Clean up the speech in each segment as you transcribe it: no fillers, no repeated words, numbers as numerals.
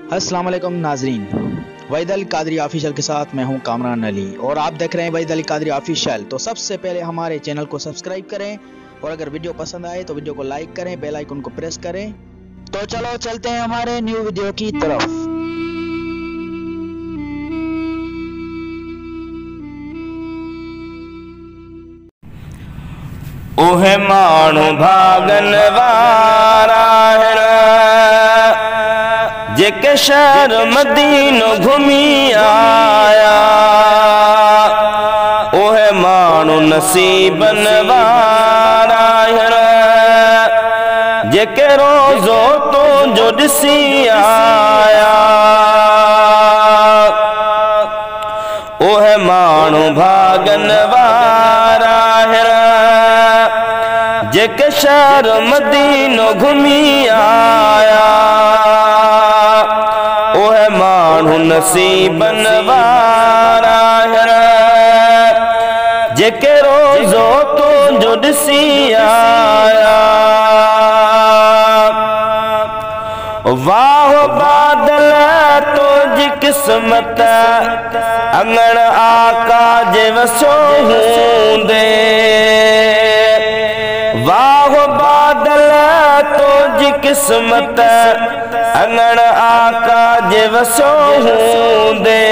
अस्सलाम वालेकुम नाजरीन, वहीद अली कादरी ऑफिशियल के साथ मैं हूं कामरान अली और आप देख रहे हैं वहीद अली कादरी ऑफिशियल। तो सबसे पहले हमारे चैनल को सब्सक्राइब करें और अगर वीडियो पसंद आए तो वीडियो को लाइक करें, बेल आइकन को प्रेस करें। तो चलो चलते हैं हमारे न्यू वीडियो की तरफ। ओहे माण्हू भागन वारा जेके शहर मदीनो घुमी आया, ओहे माण्हू नसीबन वारा जेके रोज़ो तुंहिंजो ॾिसी आया। ओहे माण्हू भागन वारा जेके शहर मदीनो घुमी आया, ओहे माण्हू नसीबन वारा जेके रोज़ो तुंहिंजो ॾिसी आया। वाह बादल तुंहिंजी क़िस्मत अंगण आका जे वसो हूंदे। वाह बादल तुंहिंजी क़िस्मत अंगण आका जे वसो हूंदे।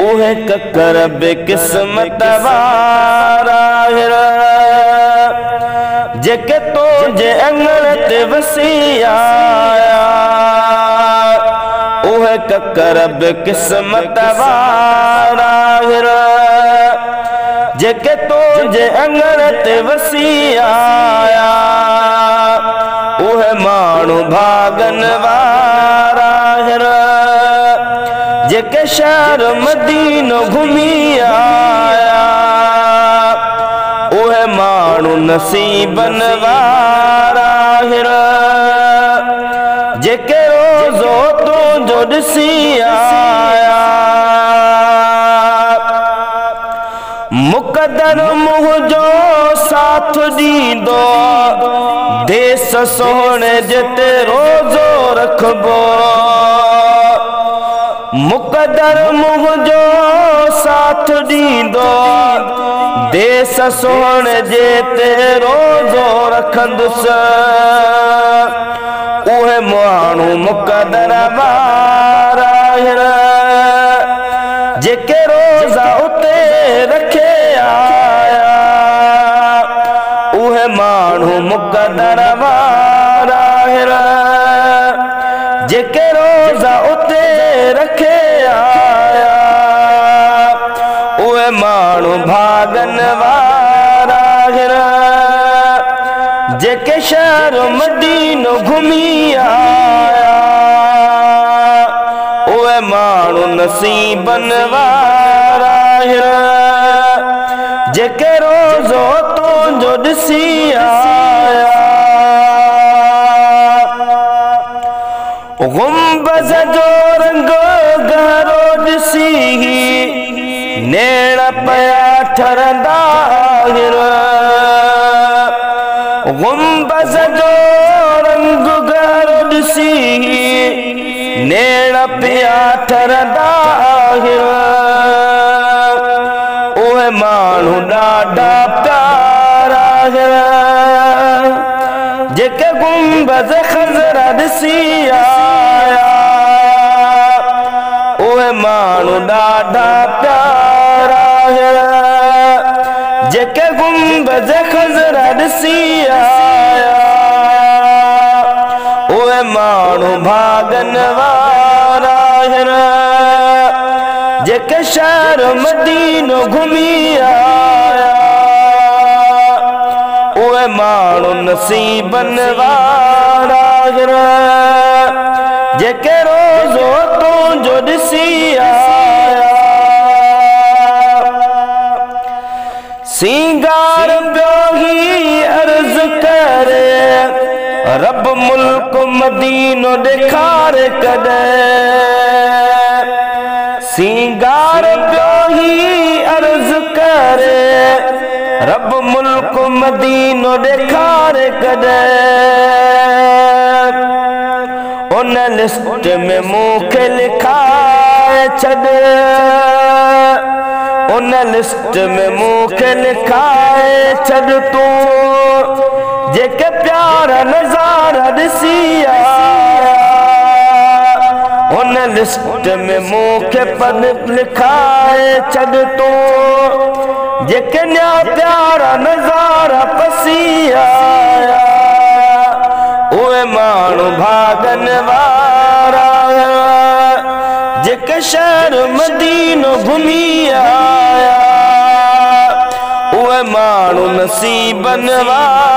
उहे ककर बि क़िस्मत वारा जेके तुंहिंजे अंगण ते वसी आया, उहे ककर बि क़िस्मत वारा जेके तुंहिंजे अंगण ते वसी आया। उहे माण्हू भागन वारा जेके शहर मदीनो घुमी आया, उहे माण्हू नसीबन वारा जेके रोज़ो तुंहिंजो ॾिसी आया। मुक़दर मुंहिंजो साथ ॾींदो देस सोहणे जिते रोज़ो रखबो। मुक़दर मुंहिंजो साथ ॾींदो देस सोहणे जिते रोज़ो रखंदुसि। उहे माण्हू मुक़दर वारा जेके रोज़ा उते रखे आया, उहे माण्हू मुक़दर वारा जेके रोज़ा उते रखे आया। उहे माण्हू भागन वारा जेके शहर मदीनो घुमी आया, उहे माण्हू नसीबन वारा जेके रोज़ो तुंहिंजो ॾिसी आया। गुंबज़ जो रंग गहरो ॾिसी नेण पिया ठरंदा। गुंबज़ जो रंग गहरो ॾिसी नेण पिया ठरंदा। उहे माण्हू ॾाढा प्यारा जेके गुंबज़ ख़ज़रा ॾिसी आया, उहे माण्हू ॾाढा प्यारा जेके गुंबज़ ख़ज़रा ॾिसी आया। उहे माण्हू भागन वारा जेके शहर मदीनो घुमी आया, उहे माण्हू नसीबन वारा जेके रोज़ो तुंहिंजो ॾिसी आया। सिंगार पियो ही अर्ज़ करे रब मुल्क मदीनो ॾेखारे कॾहिं। सिंगार पियो ही अर्ज़ करे रब मुल्क मदीनो ॾेखारे कॾहिं। उन लिस्ट में मूंखे लिखाए छॾ, उन लिस्ट में मूंखे लिखाए छॾ तूं, जेके प्यारा नज़ारा ॾिसी आया। उन लिस्ट में मूंखे पद लिखाए छॾ तूं, जेके न्या प्यारा नज़ारा पसी आया। उहे माण्हू भागन वारा जेके शहर मदीनो घुमी आया। उहे माण्हू नसीबन वारा